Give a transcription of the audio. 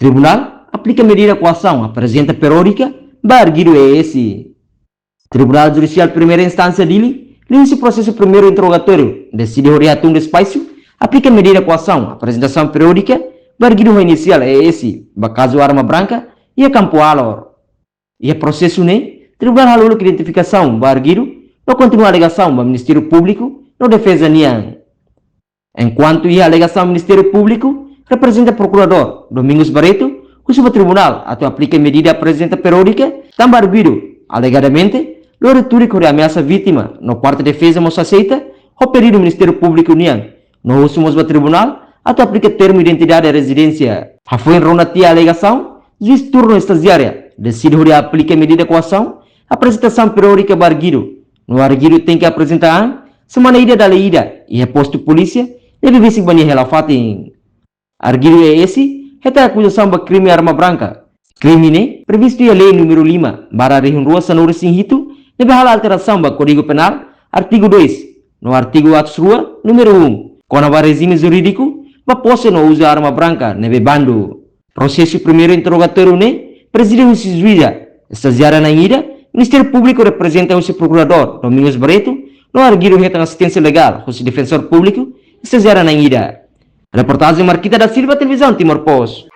Tribunal aplica medida coação, apresenta periódica, barguido é esse. Tribunal Judicial Primeira Instância dele, nesse processo primeiro interrogatório, decide orientar um espaço, aplica medida coação, apresentação periódica, barguido inicial é esse, caso arma branca, e a campo alor. E a processo né, Tribunal halulu identificação, barguido, não continua a alegação do Ministério Público, não defesa nian. Enquanto a alegação do Ministério Público, representa o Procurador Domingos Barreto, cujo tribunal até aplica medida apresenta periódica, também arguido, alegadamente, o retórico de ameaça vítima, no quarto de defesa moça aceita, o pedido do Ministério Público nian. No uso do tribunal, até aplica termo de identidade e residência. A foi em a alegação, juiz turno estagiária, decide que aplica medida de coação, apresentação periódica barguido. No arguido tem que apresentar semana ida da leída e reposto polícia, deve ver se banir relafatem. Arguido é esse, reta acusação de crime arma branca. Crime né, previsto em lei número 5, barra de rua sanuri sinhito, deve halar alteração do Código Penal, artigo 2, no artigo atos rua, número 1, com o regime jurídico, va posse no uso arma branca, neve bando. Processo primeiro interrogatório né, presidiu o juíza, estagiária na ida, Ministério Público representa o Procurador Domingos Barreto, no arguido reta assistência legal, o Defensor Público, estagiária na ida. Reportagem Marquita da Silva, Televisão Timor Post.